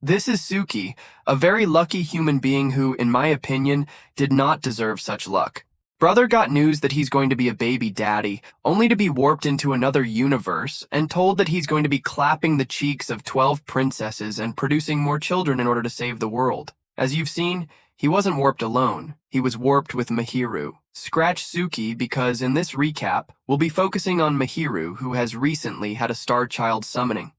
This is Suki, a very lucky human being who, in my opinion, did not deserve such luck. Brother got news that he's going to be a baby daddy, only to be warped into another universe and told that he's going to be clapping the cheeks of 12 princesses and producing more children in order to save the world. As you've seen, he wasn't warped alone. He was warped with Mahiru. Scratch Suki because in this recap, we'll be focusing on Mahiru, who has recently had a star child summoning.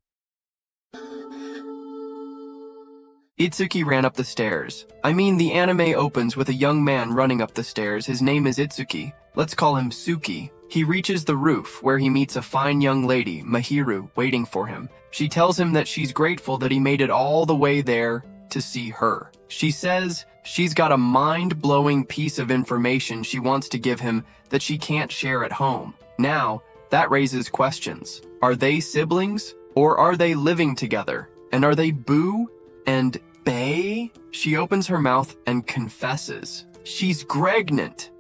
Itsuki ran up the stairs. The anime opens with a young man running up the stairs. His name is Itsuki. Let's call him Suki. He reaches the roof, where he meets a fine young lady, Mahiru, waiting for him. She tells him that she's grateful that he made it all the way there to see her. She says she's got a mind-blowing piece of information she wants to give him that she can't share at home. Now, that raises questions. Are they siblings, or are they living together? And are they Boo and Bae? She opens her mouth and confesses. She's pregnant.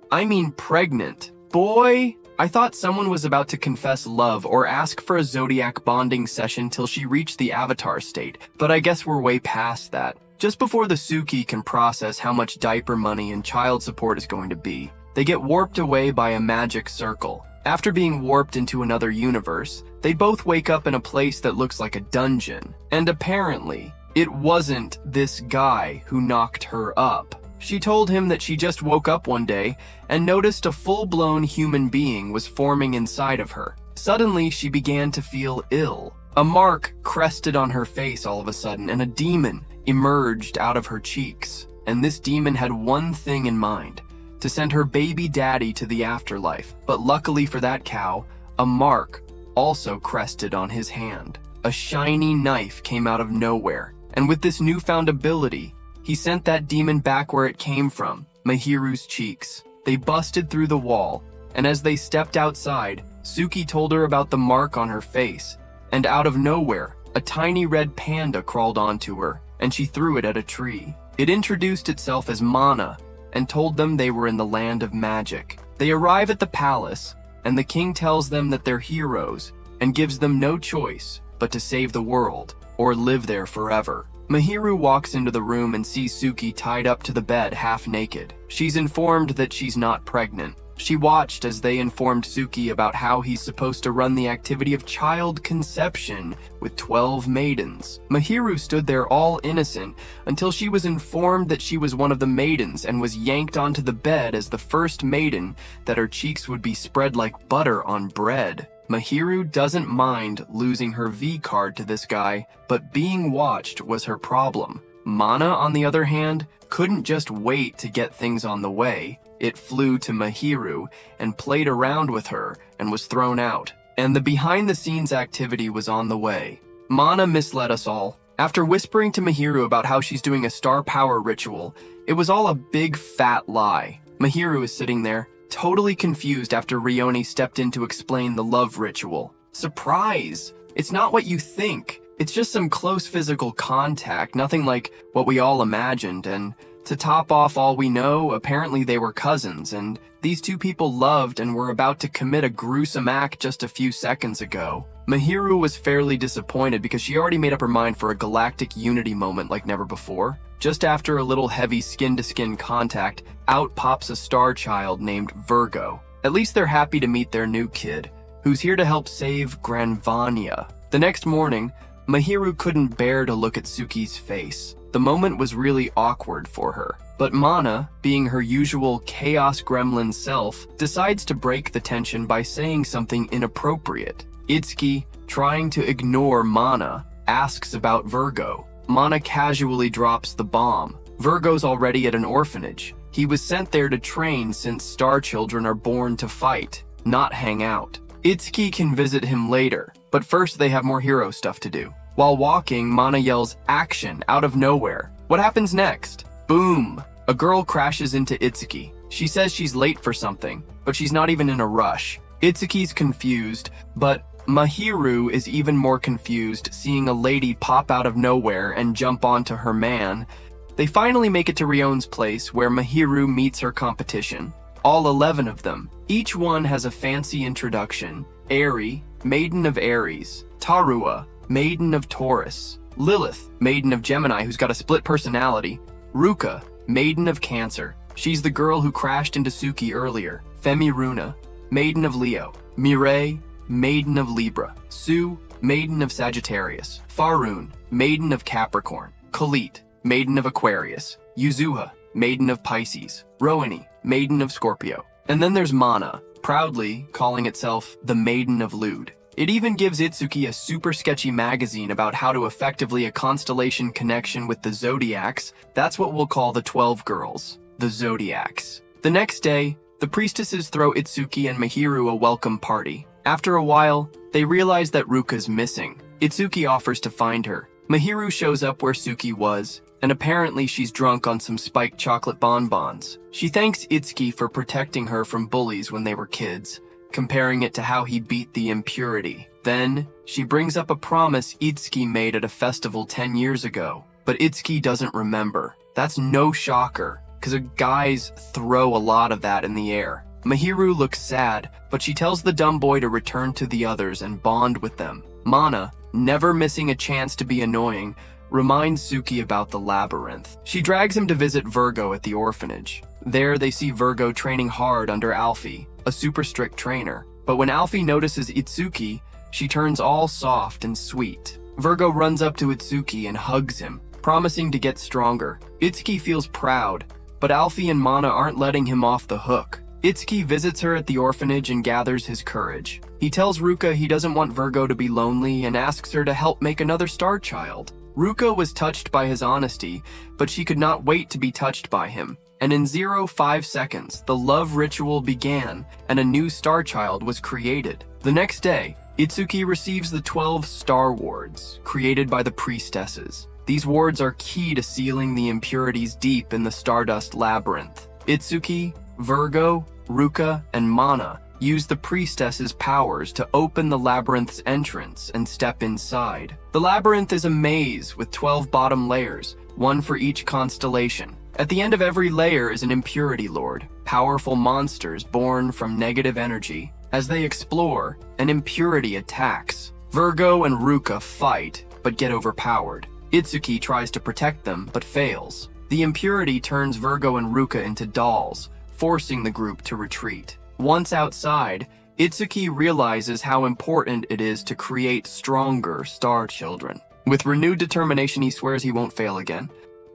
Pregnant. Boy, I thought someone was about to confess love or ask for a zodiac bonding session till she reached the avatar state, but I guess we're way past that. Just before the Suki can process how much diaper money and child support is going to be, they get warped away by a magic circle. After being warped into another universe, they both wake up in a place that looks like a dungeon. And apparently, it wasn't this guy who knocked her up. She told him that she just woke up one day and noticed a full-blown human being was forming inside of her. Suddenly, she began to feel ill. A mark crested on her face all of a sudden, and a demon emerged out of her cheeks. And this demon had one thing in mind: to send her baby daddy to the afterlife. But luckily for that cow, a mark also crested on his hand. A shiny knife came out of nowhere, and with this newfound ability, he sent that demon back where it came from, Mahiru's cheeks. They busted through the wall, and as they stepped outside, Suki told her about the mark on her face, and out of nowhere, a tiny red panda crawled onto her, and she threw it at a tree. It introduced itself as Mana, and told them they were in the land of magic. They arrive at the palace, and the king tells them that they're heroes, and gives them no choice but to save the world, or live there forever. Mahiru walks into the room and sees Suki tied up to the bed half naked. She's informed that she's not pregnant. She watched as they informed Suki about how he's supposed to run the activity of child conception with 12 maidens. Mahiru stood there all innocent until she was informed that she was one of the maidens and was yanked onto the bed as the first maiden, that her cheeks would be spread like butter on bread. Mahiru doesn't mind losing her V-card to this guy, but being watched was her problem. Mana, on the other hand, couldn't just wait to get things on the way. It flew to Mahiru and played around with her and was thrown out. And the behind-the-scenes activity was on the way. Mana misled us all. After whispering to Mahiru about how she's doing a star power ritual, it was all a big fat lie. Mahiru is sitting there, totally confused after Rioni stepped in to explain the love ritual. Surprise! It's not what you think. It's just some close physical contact, nothing like what we all imagined, and to top off all we know, apparently they were cousins, and these two people loved and were about to commit a gruesome act just a few seconds ago. Mahiru was fairly disappointed because she already made up her mind for a galactic unity moment like never before. Just after a little heavy skin-to-skin contact, out pops a star child named Virgo. At least they're happy to meet their new kid, who's here to help save Granvania. The next morning, Mahiru couldn't bear to look at Suki's face. The moment was really awkward for her. But Mana, being her usual chaos gremlin self, decides to break the tension by saying something inappropriate. Itsuki, trying to ignore Mana, asks about Virgo. Mana casually drops the bomb. Virgo's already at an orphanage. He was sent there to train since star children are born to fight, not hang out. Itsuki can visit him later, but first they have more hero stuff to do. While walking, Mana yells "action" out of nowhere. What happens next? Boom! A girl crashes into Itsuki. She says she's late for something, but she's not even in a rush. Itsuki's confused, but Mahiru is even more confused, seeing a lady pop out of nowhere and jump onto her man. They finally make it to Rion's place, where Mahiru meets her competition. All 11 of them. Each one has a fancy introduction. Eri, Maiden of Aries. Tarua, Maiden of Taurus. Lilith, maiden of Gemini who's got a split personality. Ruka, maiden of Cancer. She's the girl who crashed into Suki earlier. Femiruna, maiden of Leo. Mireille, maiden of Libra. Sue, maiden of Sagittarius. Faroon, maiden of Capricorn. Khalit, maiden of Aquarius. Yuzuha, maiden of Pisces. Rohini, maiden of Scorpio. And then there's Mana, proudly calling itself the Maiden of Lude. It even gives Itsuki a super sketchy magazine about how to effectively a constellation connection with the Zodiacs. That's what we'll call the 12 girls, the Zodiacs. The next day, the priestesses throw Itsuki and Mahiru a welcome party. After a while, they realize that Ruka's missing. Itsuki offers to find her. Mahiru shows up where Suki was, and apparently she's drunk on some spiked chocolate bonbons. She thanks Itsuki for protecting her from bullies when they were kids, comparing it to how he beat the impurity. Then, she brings up a promise Itsuki made at a festival 10 years ago, but Itsuki doesn't remember. That's no shocker, because guys throw a lot of that in the air. Mahiru looks sad, but she tells the dumb boy to return to the others and bond with them. Mana, never missing a chance to be annoying, reminds Suki about the labyrinth. She drags him to visit Virgo at the orphanage. There, they see Virgo training hard under Alfie, a super strict trainer. But when Alfie notices Itsuki, she turns all soft and sweet. Virgo runs up to Itsuki and hugs him, promising to get stronger. Itsuki feels proud, but Alfie and Mana aren't letting him off the hook. Itsuki visits her at the orphanage and gathers his courage. He tells Ruka he doesn't want Virgo to be lonely and asks her to help make another star child. Ruka was touched by his honesty, but she could not wait to be touched by him. And in 0.5 seconds, the love ritual began, and a new star child was created. The next day, Itsuki receives the 12 star wards, created by the priestesses. These wards are key to sealing the impurities deep in the Stardust Labyrinth. Itsuki, Virgo, Ruka, and Mana use the priestess's powers to open the labyrinth's entrance and step inside. The labyrinth is a maze with 12 bottom layers, one for each constellation. At the end of every layer is an impurity lord, powerful monsters born from negative energy. As they explore, an impurity attacks. Virgo and Ruka fight, but get overpowered. Itsuki tries to protect them, but fails. The impurity turns Virgo and Ruka into dolls, forcing the group to retreat. Once outside, Itsuki realizes how important it is to create stronger star children. With renewed determination, he swears he won't fail again.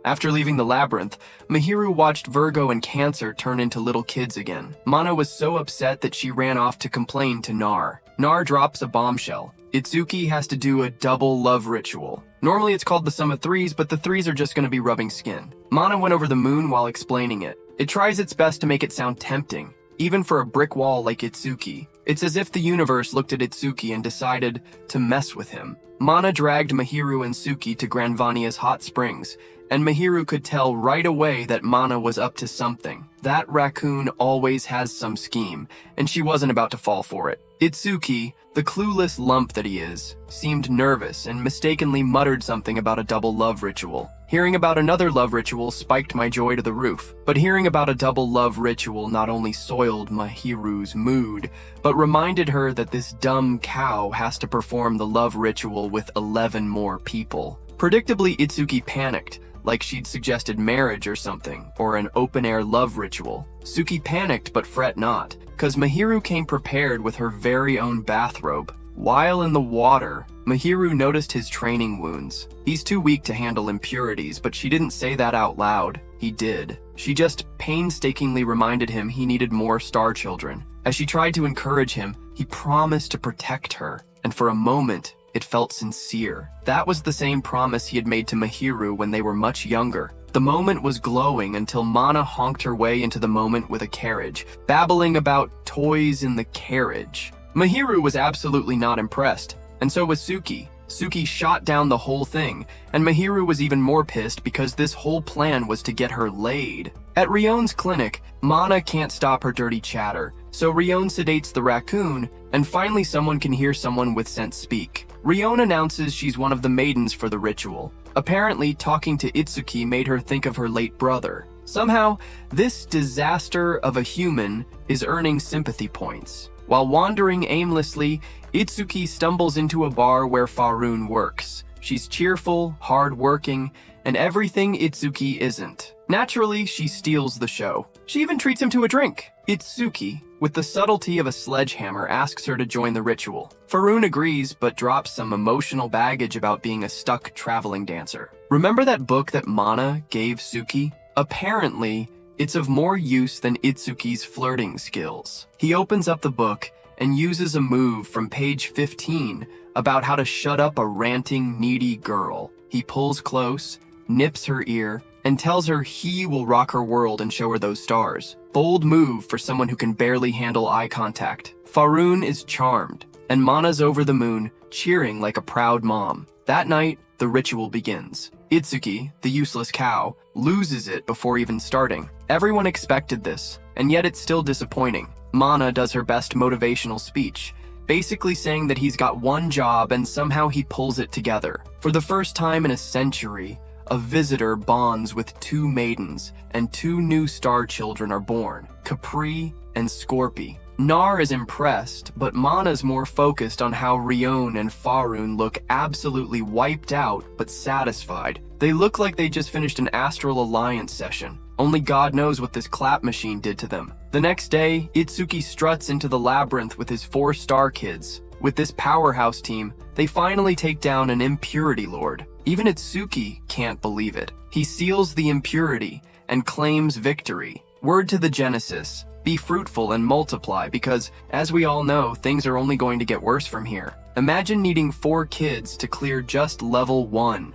After leaving the labyrinth, Mahiru watched Virgo and Cancer turn into little kids again. Mana was so upset that she ran off to complain to Nar. Nar drops a bombshell. Itsuki has to do a double love ritual. Normally it's called the sum of threes, but the threes are just going to be rubbing skin. Mana went over the moon while explaining it. It tries its best to make it sound tempting, even for a brick wall like Itsuki. It's as if the universe looked at Itsuki and decided to mess with him. Mana dragged Mahiru and Suki to Granvania's hot springs, and Mahiru could tell right away that Mana was up to something. That raccoon always has some scheme, and she wasn't about to fall for it. Itsuki, the clueless lump that he is, seemed nervous and mistakenly muttered something about a double love ritual. Hearing about another love ritual spiked my joy to the roof, but hearing about a double love ritual not only soiled Mahiru's mood, but reminded her that this dumb cow has to perform the love ritual with 11 more people. Predictably, Itsuki panicked, like she'd suggested marriage or something, or an open-air love ritual. Suki panicked but fret not, cause Mahiru came prepared with her very own bathrobe. While in the water, Mahiru noticed his training wounds. He's too weak to handle impurities, but she didn't say that out loud. He did. She just painstakingly reminded him he needed more star children. As she tried to encourage him, he promised to protect her, and for a moment, it felt sincere. That was the same promise he had made to Mahiru when they were much younger. The moment was glowing until Mana honked her way into the moment with a carriage, babbling about toys in the carriage. Mahiru was absolutely not impressed, and so was Suki. Suki shot down the whole thing, and Mahiru was even more pissed because this whole plan was to get her laid. At Rion's clinic, Mana can't stop her dirty chatter, so Rion sedates the raccoon, and finally someone can hear someone with sense speak. Rion announces she's one of the maidens for the ritual. Apparently, talking to Itsuki made her think of her late brother. Somehow, this disaster of a human is earning sympathy points. While wandering aimlessly, Itsuki stumbles into a bar where Faroon works. She's cheerful, hardworking, and everything Itsuki isn't. Naturally, she steals the show. She even treats him to a drink. Itsuki, with the subtlety of a sledgehammer, asks her to join the ritual. Faroon agrees, but drops some emotional baggage about being a stuck traveling dancer. Remember that book that Mana gave Suki? Apparently, it's of more use than Itsuki's flirting skills. He opens up the book and uses a move from page 15 about how to shut up a ranting, needy girl. He pulls close, nips her ear, and tells her he will rock her world and show her those stars. Bold move for someone who can barely handle eye contact. Faroon is charmed, and Mana's over the moon, cheering like a proud mom. That night, the ritual begins. Itsuki, the useless cow, loses it before even starting. Everyone expected this, and yet it's still disappointing. Mana does her best motivational speech, basically saying that he's got one job and somehow he pulls it together. For the first time in a century, a visitor bonds with two maidens, and two new star children are born, Capri and Scorpy. Nar is impressed, but Mana's more focused on how Rion and Faroon look absolutely wiped out but satisfied. They look like they just finished an Astral Alliance session. Only God knows what this clap machine did to them. The next day, Itsuki struts into the labyrinth with his 4 star kids. With this powerhouse team, they finally take down an impurity lord. Even Itsuki can't believe it. He seals the impurity and claims victory. Word to the Genesis, be fruitful and multiply because, as we all know, things are only going to get worse from here. Imagine needing 4 kids to clear just level 1.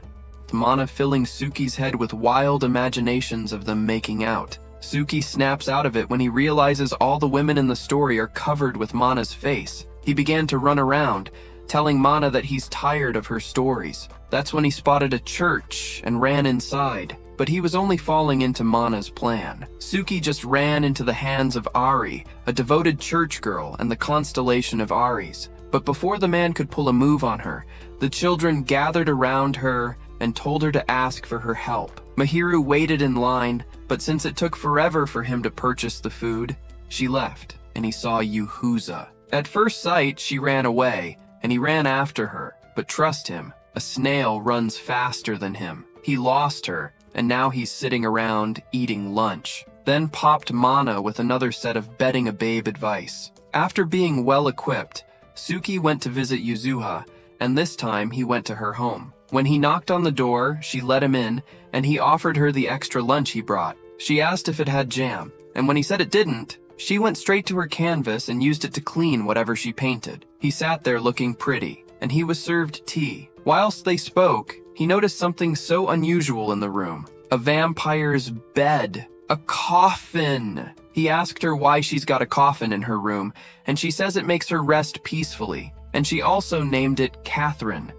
Mana filling Suki's head with wild imaginations of them making out. Suki snaps out of it when he realizes all the women in the story are covered with Mana's face. He began to run around, telling Mana that he's tired of her stories. That's when he spotted a church and ran inside, but he was only falling into Mana's plan. Suki just ran into the hands of Ari, a devoted church girl and the constellation of Aries. But before the man could pull a move on her, the children gathered around her and told her to ask for her help. Mahiru waited in line, but since it took forever for him to purchase the food, she left, and he saw Yuhuza. At first sight, she ran away, and he ran after her. But trust him, a snail runs faster than him. He lost her, and now he's sitting around eating lunch. Then popped Mana with another set of betting a babe advice. After being well equipped, Suki went to visit Yuzuha, and this time he went to her home. When he knocked on the door, she let him in, and he offered her the extra lunch he brought. She asked if it had jam, and when he said it didn't, she went straight to her canvas and used it to clean whatever she painted. He sat there looking pretty, and he was served tea. Whilst they spoke, he noticed something so unusual in the room. A vampire's bed. A coffin. He asked her why she's got a coffin in her room, and she says it makes her rest peacefully, and she also named it Catherine.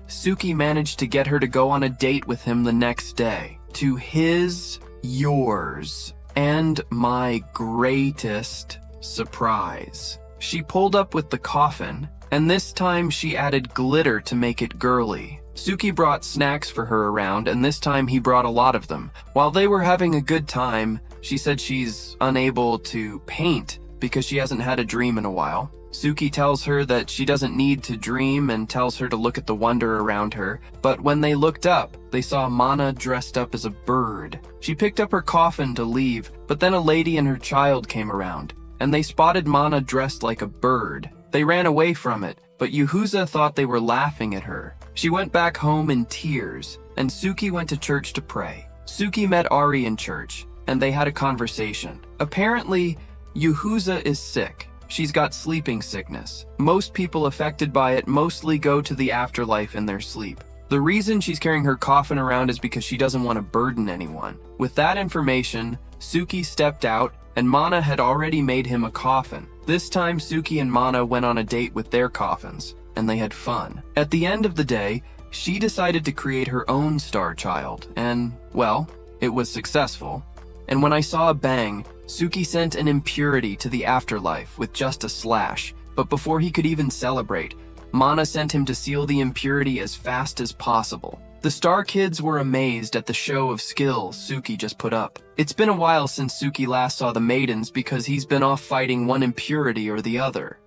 Suki managed to get her to go on a date with him the next day. To his, yours, and my greatest surprise. She pulled up with the coffin, and this time she added glitter to make it girly. Suki brought snacks for her around, and this time he brought a lot of them. While they were having a good time, she said she's unable to paint because she hasn't had a dream in a while. Suki tells her that she doesn't need to dream and tells her to look at the wonder around her, but when they looked up, they saw Mana dressed up as a bird. She picked up her coffin to leave, but then a lady and her child came around, and they spotted Mana dressed like a bird. They ran away from it, but Yuhuza thought they were laughing at her. She went back home in tears, and Suki went to church to pray. Suki met Ari in church, and they had a conversation. Apparently, Yuhuza is sick. She's got sleeping sickness. Most people affected by it mostly go to the afterlife in their sleep. The reason she's carrying her coffin around is because she doesn't want to burden anyone. With that information, Suki stepped out, and Mana had already made him a coffin. This time, Suki and Mana went on a date with their coffins, and they had fun. At the end of the day, she decided to create her own star child, and, well, it was successful. And when I saw a bang, Suki sent an impurity to the afterlife with just a slash, but before he could even celebrate, Mana sent him to seal the impurity as fast as possible. The Star Kids were amazed at the show of skill Suki just put up. It's been a while since Suki last saw the maidens because he's been off fighting one impurity or the other.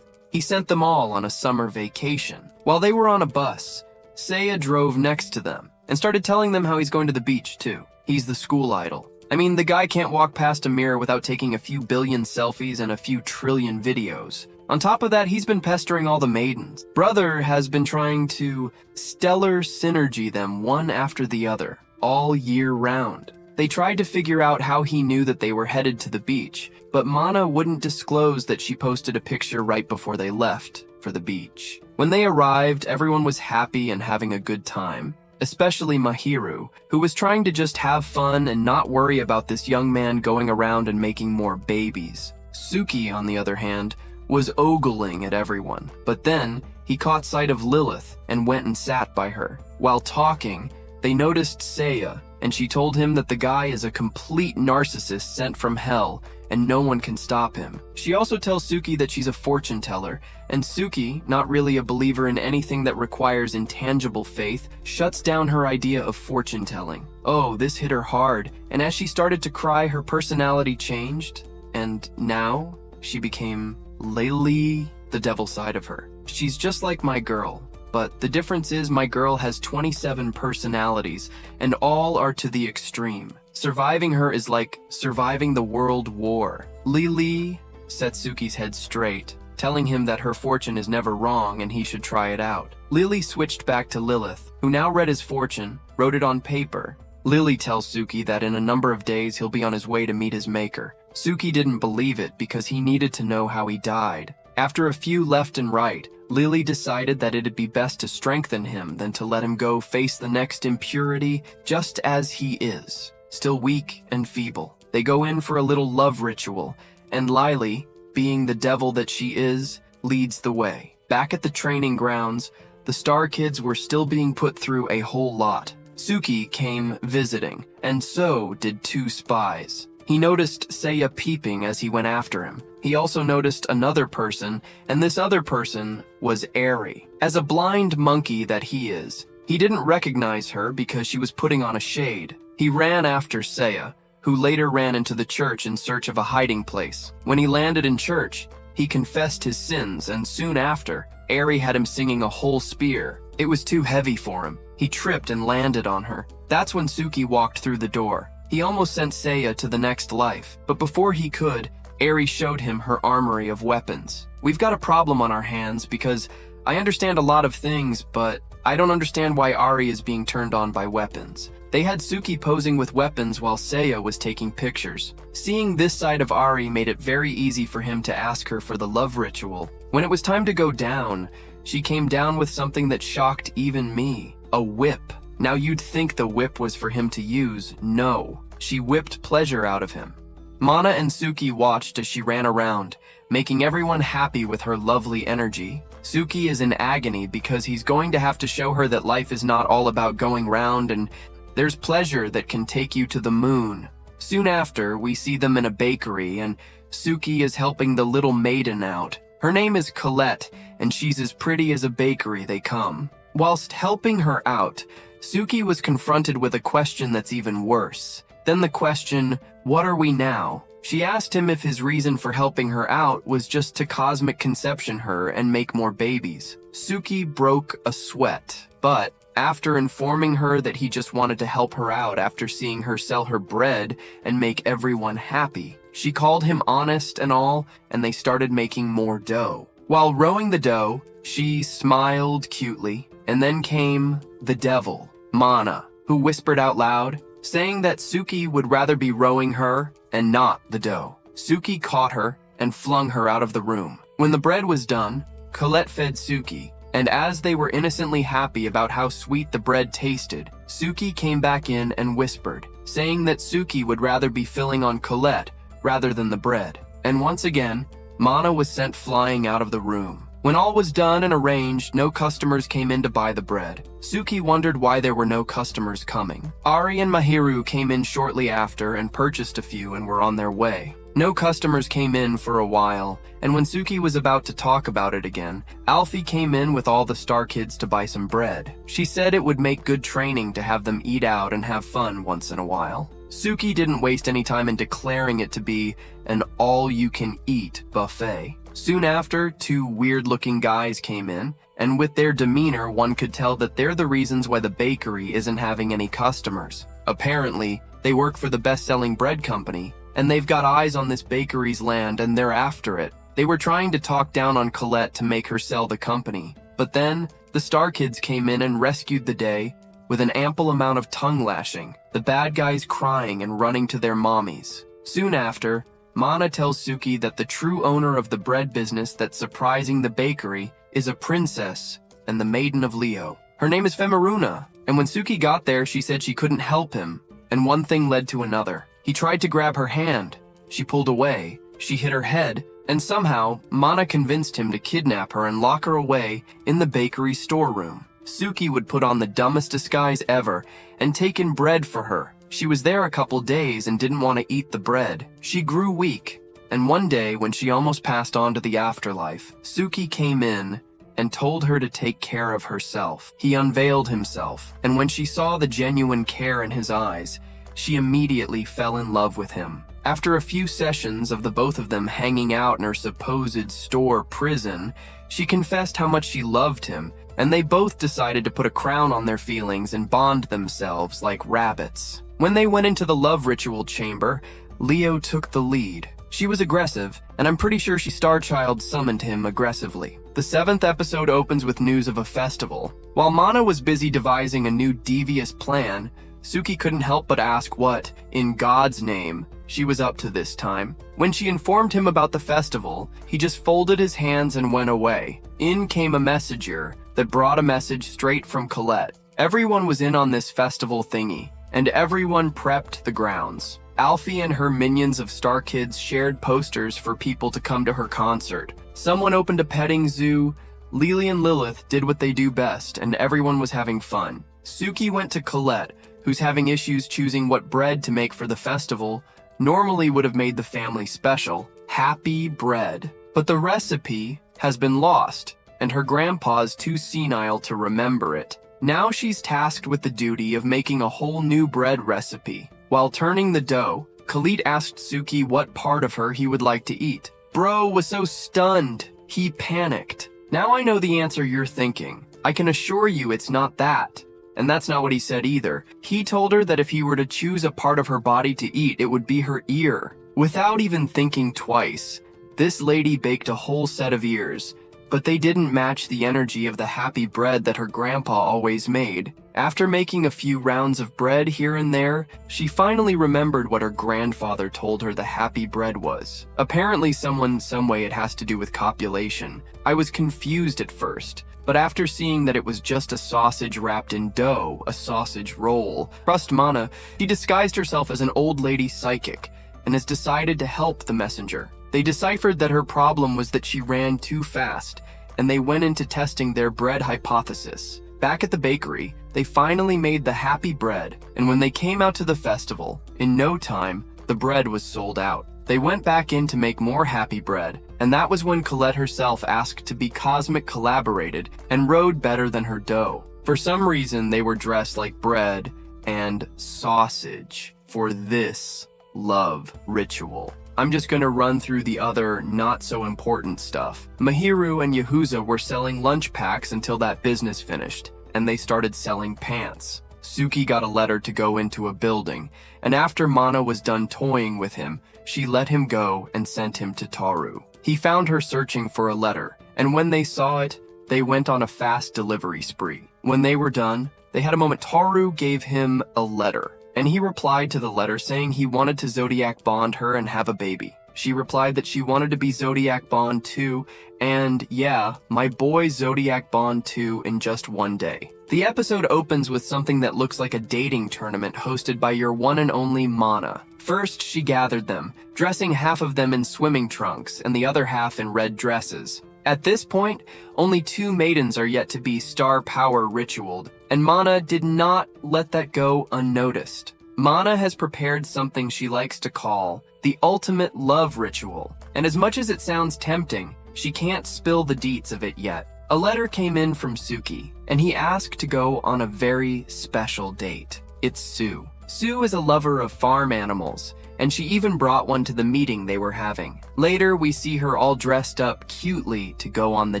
He sent them all on a summer vacation. While they were on a bus, Seiya drove next to them and started telling them how he's going to the beach too. He's the school idol. I mean, the guy can't walk past a mirror without taking a few billion selfies and a few trillion videos. On top of that, he's been pestering all the maidens. Brother has been trying to stellar synergy them one after the other, all year round. They tried to figure out how he knew that they were headed to the beach, but Mana wouldn't disclose that she posted a picture right before they left for the beach. When they arrived, everyone was happy and having a good time, especially Mahiru, who was trying to just have fun and not worry about this young man going around and making more babies. Suki, on the other hand, was ogling at everyone, but then he caught sight of Lilith and went and sat by her. While talking, they noticed Seiya, and she told him that the guy is a complete narcissist sent from hell and no one can stop him. She also tells Suki that she's a fortune teller, and Suki, not really a believer in anything that requires intangible faith, shuts down her idea of fortune telling. Oh, this hit her hard, and as she started to cry, her personality changed, and now she became Lily, the devil side of her. She's just like my girl, but the difference is my girl has 27 personalities, and all are to the extreme. Surviving her is like surviving the World War. Lily set Suki's head straight, telling him that her fortune is never wrong and he should try it out. Lily switched back to Lilith, who now read his fortune, wrote it on paper. Lily tells Suki that in a number of days he'll be on his way to meet his maker. Suki didn't believe it because he needed to know how he died. After a few left and right, Lily decided that it'd be best to strengthen him than to let him go face the next impurity just as he is, still weak and feeble. They go in for a little love ritual, and Lily, being the devil that she is, leads the way. Back at the training grounds, the Star Kids were still being put through a whole lot. Suki came visiting, and so did two spies. He noticed Seiya peeping as he went after him. He also noticed another person, and this other person was Eri. As a blind monkey that he is, he didn't recognize her because she was putting on a shade. He ran after Seiya, who later ran into the church in search of a hiding place. When he landed in church, he confessed his sins, and soon after, Eri had him singing a whole spear. It was too heavy for him. He tripped and landed on her. That's when Suki walked through the door. He almost sent Seiya to the next life, but before he could, Eri showed him her armory of weapons. We've got a problem on our hands because I understand a lot of things, but I don't understand why Ari is being turned on by weapons. They had Suki posing with weapons while Seiya was taking pictures. Seeing this side of Ari made it very easy for him to ask her for the love ritual. When it was time to go down, she came down with something that shocked even me, a whip. Now you'd think the whip was for him to use. No, she whipped pleasure out of him. Mana and Suki watched as she ran around, making everyone happy with her lovely energy. Suki is in agony because he's going to have to show her that life is not all about going round and there's pleasure that can take you to the moon. Soon after, we see them in a bakery and Suki is helping the little maiden out. Her name is Colette and she's as pretty as a bakery they come. Whilst helping her out, Suki was confronted with a question that's even worse. Then the question, what are we now? She asked him if his reason for helping her out was just to cosmic conception her and make more babies. Suki broke a sweat, but after informing her that he just wanted to help her out after seeing her sell her bread and make everyone happy, she called him honest and all, and they started making more dough. While rowing the dough, she smiled cutely, and then came the devil, Mana, who whispered out loud, saying that Suki would rather be rowing her and not the dough. Suki caught her and flung her out of the room. When the bread was done, Colette fed Suki, and as they were innocently happy about how sweet the bread tasted, Suki came back in and whispered, saying that Suki would rather be filling on Colette rather than the bread. And once again, Mana was sent flying out of the room. When all was done and arranged, no customers came in to buy the bread. Suki wondered why there were no customers coming. Ari and Mahiru came in shortly after and purchased a few and were on their way. No customers came in for a while, and when Suki was about to talk about it again, Alfie came in with all the Star Kids to buy some bread. She said it would make good training to have them eat out and have fun once in a while. Suki didn't waste any time in declaring it to be an all-you-can-eat buffet. Soon after, two weird-looking guys came in, and with their demeanor, one could tell that they're the reasons why the bakery isn't having any customers. Apparently, they work for the best-selling bread company, and they've got eyes on this bakery's land and they're after it. They were trying to talk down on Colette to make her sell the company. But then, the Star Kids came in and rescued the day with an ample amount of tongue lashing, the bad guys crying and running to their mommies. Soon after, Mana tells Suki that the true owner of the bread business that's surprising the bakery is a princess and the maiden of Leo. Her name is Femaruna, and when Suki got there, she said she couldn't help him, and one thing led to another. He tried to grab her hand. She pulled away. She hit her head, and somehow, Mana convinced him to kidnap her and lock her away in the bakery storeroom. Suki would put on the dumbest disguise ever and take in bread for her. She was there a couple days and didn't want to eat the bread. She grew weak, and one day when she almost passed on to the afterlife, Suki came in and told her to take care of herself. He unveiled himself, and when she saw the genuine care in his eyes, she immediately fell in love with him. After a few sessions of the both of them hanging out in her supposed store prison, she confessed how much she loved him, and they both decided to put a crown on their feelings and bond themselves like rabbits. When they went into the love ritual chamber, Leo took the lead. She was aggressive, and I'm pretty sure she Starchild summoned him aggressively. The 7th episode opens with news of a festival. While Mana was busy devising a new devious plan, Suki couldn't help but ask what, in God's name, she was up to this time. When she informed him about the festival, he just folded his hands and went away. In came a messenger that brought a message straight from Colette. Everyone was in on this festival thingy, and everyone prepped the grounds. Alfie and her minions of Star Kids shared posters for people to come to her concert. Someone opened a petting zoo. Lily and Lilith did what they do best, and everyone was having fun. Suki went to Colette, who's having issues choosing what bread to make for the festival. Normally would have made the family special, happy bread. But the recipe has been lost, and her grandpa's too senile to remember it. Now she's tasked with the duty of making a whole new bread recipe. While turning the dough, Khalid asked Suki what part of her he would like to eat. Bro was so stunned, he panicked. Now I know the answer you're thinking. I can assure you it's not that. And that's not what he said either. He told her that if he were to choose a part of her body to eat, it would be her ear. Without even thinking twice, this lady baked a whole set of ears, but they didn't match the energy of the happy bread that her grandpa always made. After making a few rounds of bread here and there, she finally remembered what her grandfather told her the happy bread was. Apparently some way it has to do with copulation. I was confused at first, but after seeing that it was just a sausage wrapped in dough, a sausage roll, trust Mana, she disguised herself as an old lady psychic and has decided to help the messenger. They deciphered that her problem was that she ran too fast, and they went into testing their bread hypothesis. Back at the bakery, they finally made the happy bread, and when they came out to the festival, in no time, the bread was sold out. They went back in to make more happy bread, and that was when Colette herself asked to be cosmic collaborated and rode better than her dough. For some reason, they were dressed like bread and sausage for this love ritual. I'm just gonna run through the other not-so-important stuff. Mahiru and Yahuza were selling lunch packs until that business finished, and they started selling pants. Suki got a letter to go into a building, and after Mana was done toying with him, she let him go and sent him to Taru. He found her searching for a letter, and when they saw it, they went on a fast delivery spree. When they were done, they had a moment. Taru gave him a letter, and he replied to the letter saying he wanted to Zodiac bond her and have a baby. She replied that she wanted to be Zodiac bond too, and yeah, my boy Zodiac bond too in just one day. The episode opens with something that looks like a dating tournament hosted by your one and only Mana. First, she gathered them, dressing half of them in swimming trunks and the other half in red dresses. At this point, only 2 maidens are yet to be star power ritualed, and Mana did not let that go unnoticed. Mana has prepared something she likes to call the ultimate love ritual, and as much as it sounds tempting, she can't spill the deets of it yet. A letter came in from Suki, and he asked to go on a very special date. It's Sue. Sue is a lover of farm animals, and she even brought one to the meeting they were having. Later, we see her all dressed up cutely to go on the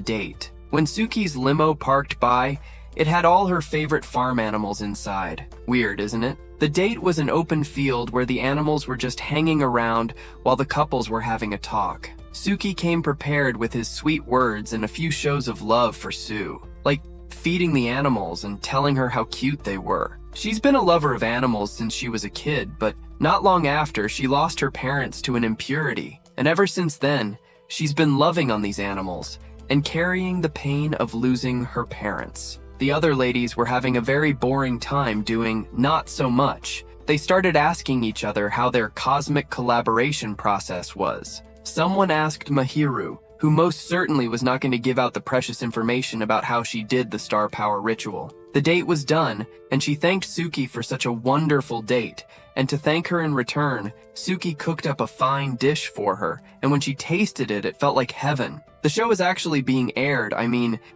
date. When Suki's limo parked by, it had all her favorite farm animals inside. Weird, isn't it? The date was an open field where the animals were just hanging around while the couples were having a talk. Suki came prepared with his sweet words and a few shows of love for Sue, like feeding the animals and telling her how cute they were. She's been a lover of animals since she was a kid, but not long after, she lost her parents to an impurity, and ever since then, she's been loving on these animals and carrying the pain of losing her parents. The other ladies were having a very boring time doing not so much. They started asking each other how their cosmic collaboration process was. Someone asked Mahiru, who most certainly was not going to give out the precious information about how she did the star power ritual. The date was done, and she thanked Suki for such a wonderful date, and to thank her in return, Suki cooked up a fine dish for her, and when she tasted it, it felt like heaven. The show is actually being aired.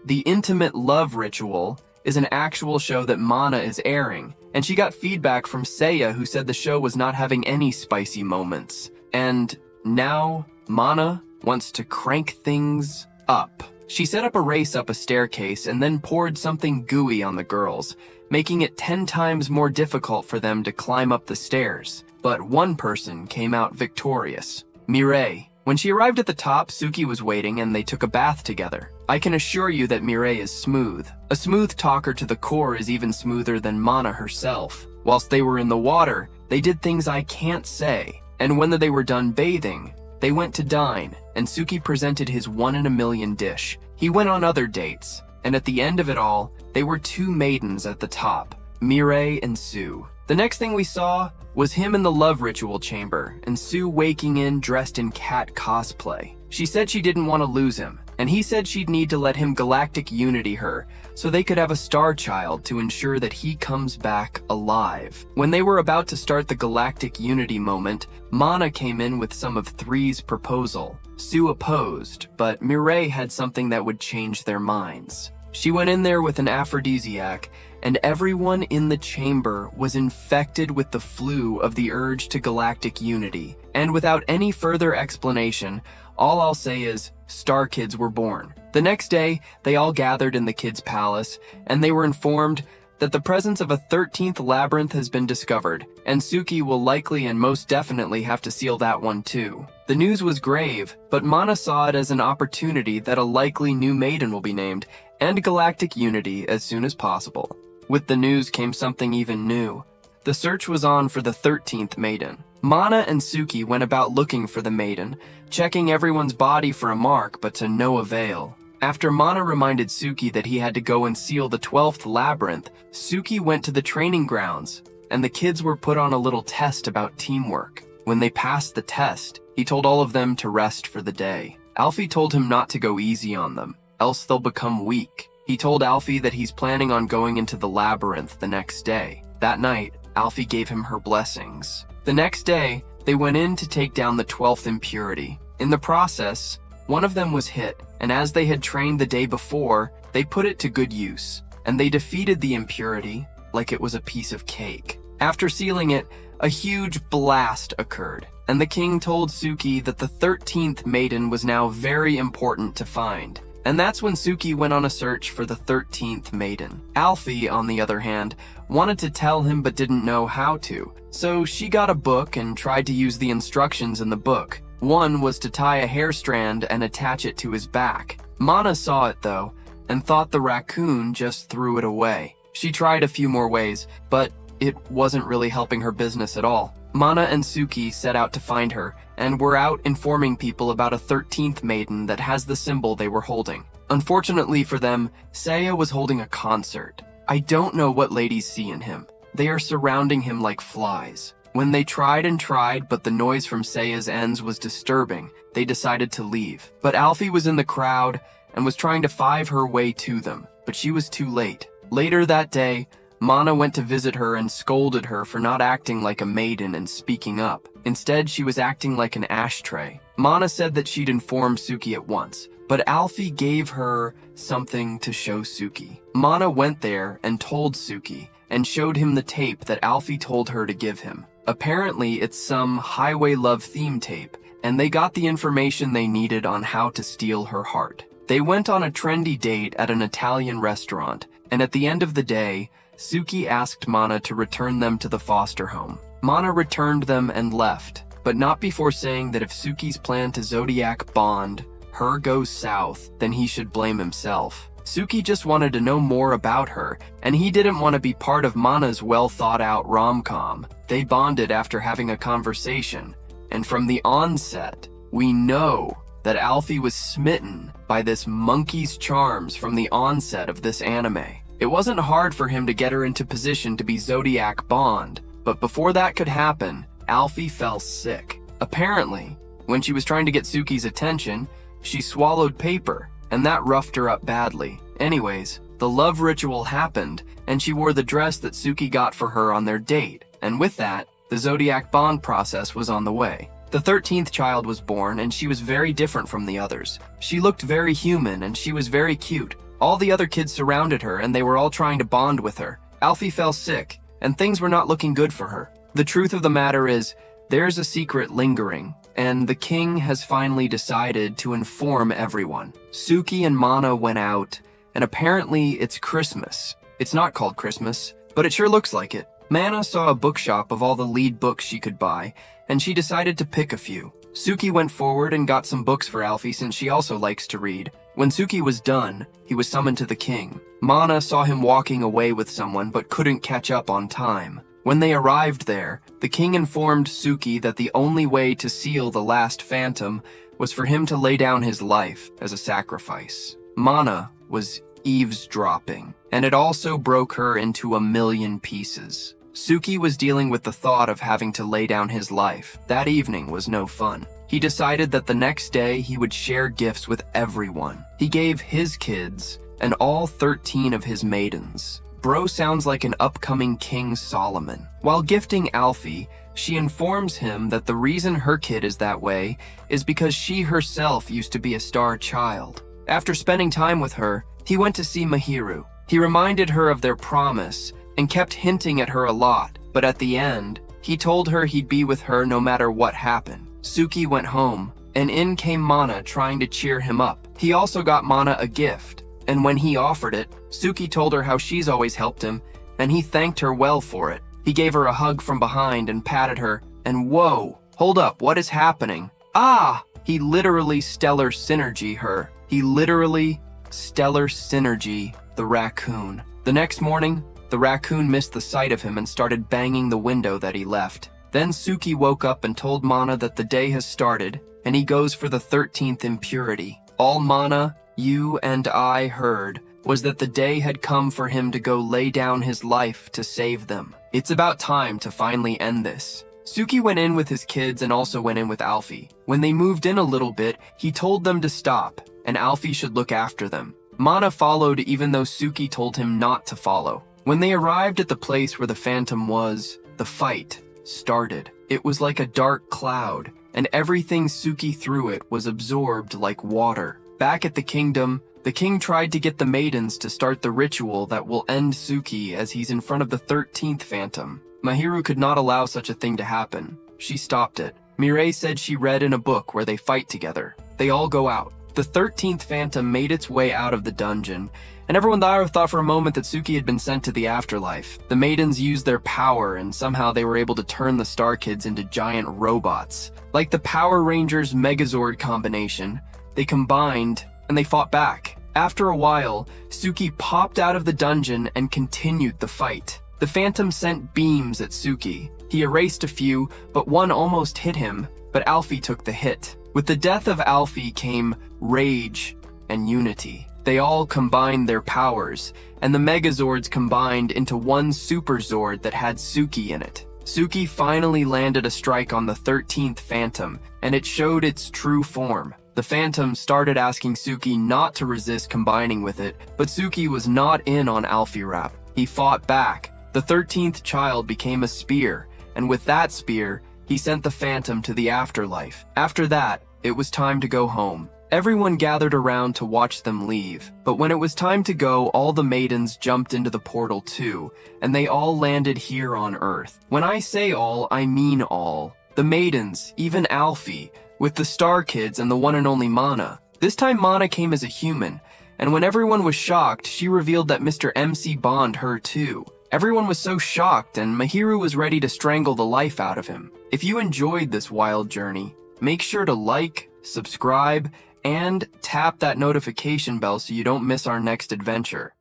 The Intimate Love Ritual is an actual show that Mana is airing, and she got feedback from Seiya, who said the show was not having any spicy moments. And now, Mana wants to crank things up. She set up a race up a staircase and then poured something gooey on the girls, making it 10 times more difficult for them to climb up the stairs. But one person came out victorious, Mireille. When she arrived at the top, Suki was waiting and they took a bath together. I can assure you that Mireille is smooth. A smooth talker to the core is even smoother than Mana herself. Whilst they were in the water, they did things I can't say. And when they were done bathing, they went to dine, and Suki presented his 1-in-a-million dish. He went on other dates, and at the end of it all, they were 2 maidens at the top, Mireille and Sue. The next thing we saw was him in the love ritual chamber, and Sue waking in dressed in cat cosplay. She said she didn't want to lose him, and he said she'd need to let him galactic unity her so they could have a star child to ensure that he comes back alive. When they were about to start the galactic unity moment, Mana came in with some of Three's proposal. Sue opposed, but Mireille had something that would change their minds. She went in there with an aphrodisiac, and everyone in the chamber was infected with the flu of the urge to galactic unity. And without any further explanation, all I'll say is, Star Kids were born. The next day, they all gathered in the kids' palace, and they were informed that the presence of a 13th labyrinth has been discovered, and Suki will likely and most definitely have to seal that one too. The news was grave, but Mana saw it as an opportunity that a likely new maiden will be named, and galactic unity as soon as possible. With the news came something even new. The search was on for the 13th maiden. Mana and Suki went about looking for the maiden, checking everyone's body for a mark, but to no avail. After Mana reminded Suki that he had to go and seal the 12th labyrinth, Suki went to the training grounds, and the kids were put on a little test about teamwork. When they passed the test, he told all of them to rest for the day. Alfie told him not to go easy on them, else they'll become weak. He told Alfie that he's planning on going into the labyrinth the next day. That night, Alfie gave him her blessings. The next day, they went in to take down the 12th impurity. In the process, one of them was hit, and as they had trained the day before, they put it to good use, and they defeated the impurity like it was a piece of cake. After sealing it, a huge blast occurred, and the king told Suki that the 13th maiden was now very important to find. And that's when Suki went on a search for the 13th maiden. Alfie, on the other hand, wanted to tell him but didn't know how to. So she got a book and tried to use the instructions in the book. One was to tie a hair strand and attach it to his back. Mana saw it though, and thought the raccoon just threw it away. She tried a few more ways, but it wasn't really helping her business at all. Mana and Suki set out to find her, and were out informing people about a 13th maiden that has the symbol they were holding. Unfortunately for them, Seiya was holding a concert. I don't know what ladies see in him. They are surrounding him like flies. When they tried and tried, but the noise from Seiya's ends was disturbing, they decided to leave. But Alfie was in the crowd and was trying to five her way to them, but she was too late. Later that day, Mana went to visit her and scolded her for not acting like a maiden and speaking up. Instead, she was acting like an ashtray. Mana said that she'd inform Suki at once, but Alfie gave her something to show Suki. Mana went there and told Suki, and showed him the tape that Alfie told her to give him. Apparently, it's some Highway Love theme tape, and they got the information they needed on how to steal her heart. They went on a trendy date at an Italian restaurant, and at the end of the day, Suki asked Mana to return them to the foster home. Mana returned them and left, but not before saying that if Suki's plan to Zodiac bond her goes south, then he should blame himself. Suki just wanted to know more about her, and he didn't want to be part of Mana's well-thought-out rom-com. They bonded after having a conversation, and from the onset, we know that Alfie was smitten by this monkey's charms from the onset of this anime. It wasn't hard for him to get her into position to be Zodiac Bond, but before that could happen, Alfie fell sick. Apparently, when she was trying to get Suki's attention, she swallowed paper, and that roughed her up badly. Anyways, the love ritual happened, and she wore the dress that Suki got for her on their date, and with that, the Zodiac Bond process was on the way. The 13th child was born, and she was very different from the others. She looked very human, and she was very cute. All the other kids surrounded her, and they were all trying to bond with her. Alfie fell sick, and things were not looking good for her. The truth of the matter is, there's a secret lingering, and the king has finally decided to inform everyone. Suki and Mana went out, and apparently it's Christmas. It's not called Christmas, but it sure looks like it. Mana saw a bookshop of all the lead books she could buy, and she decided to pick a few. Suki went forward and got some books for Alfie since she also likes to read. When Suki was done, he was summoned to the king. Mana saw him walking away with someone but couldn't catch up on time. When they arrived there, the king informed Suki that the only way to seal the last phantom was for him to lay down his life as a sacrifice. Mana was eavesdropping, and it also broke her into a million pieces. Suki was dealing with the thought of having to lay down his life. That evening was no fun. He decided that the next day he would share gifts with everyone. He gave his kids and all 13 of his maidens. Bro sounds like an upcoming King Solomon. While gifting Alfie, she informs him that the reason her kid is that way is because she herself used to be a star child. After spending time with her, he went to see Mahiru. He reminded her of their promise and kept hinting at her a lot, but at the end, he told her he'd be with her no matter what happened. Suki went home, and in came Mana trying to cheer him up. He also got Mana a gift, and when he offered it, Suki told her how she's always helped him, and he thanked her well for it. He gave her a hug from behind and patted her, and whoa, hold up, what is happening? Ah! He literally stellar synergy her. He literally stellar synergy the raccoon. The next morning, the raccoon missed the sight of him and started banging the window that he left. Then Suki woke up and told Mana that the day has started, and he goes for the 13th impurity. All Mana, you and I heard was that the day had come for him to go lay down his life to save them. It's about time to finally end this. Suki went in with his kids and also went in with Alfie. When they moved in a little bit, he told them to stop, and Alfie should look after them. Mana followed even though Suki told him not to follow. When they arrived at the place where the phantom was, the fight started. It was like a dark cloud, and everything Suki threw it was absorbed like water. Back at the kingdom, the king tried to get the maidens to start the ritual that will end Suki as he's in front of the 13th phantom. Mahiru could not allow such a thing to happen. She stopped it. Mireille said she read in a book where they fight together. They all go out. The 13th phantom made its way out of the dungeon, and everyone there thought for a moment that Suki had been sent to the afterlife. The maidens used their power, and somehow they were able to turn the Star Kids into giant robots. Like the Power Rangers Megazord combination, they combined, and they fought back. After a while, Suki popped out of the dungeon and continued the fight. The phantom sent beams at Suki. He erased a few, but one almost hit him, but Alfie took the hit. With the death of Alfie came rage and unity. They all combined their powers, and the Megazords combined into one Super Zord that had Suki in it. Suki finally landed a strike on the 13th Phantom, and it showed its true form. The Phantom started asking Suki not to resist combining with it, but Suki was not in on Alfie Rap. He fought back. The 13th child became a spear, and with that spear, he sent the Phantom to the afterlife. After that, it was time to go home. Everyone gathered around to watch them leave, but when it was time to go, all the maidens jumped into the portal too, and they all landed here on Earth. When I say all, I mean all. The maidens, even Alfie, with the Star Kids and the one and only Mana. This time Mana came as a human, and when everyone was shocked, she revealed that Mr. MC Bond her too. Everyone was so shocked, and Mahiru was ready to strangle the life out of him. If you enjoyed this wild journey, make sure to like, subscribe, and tap that notification bell so you don't miss our next adventure.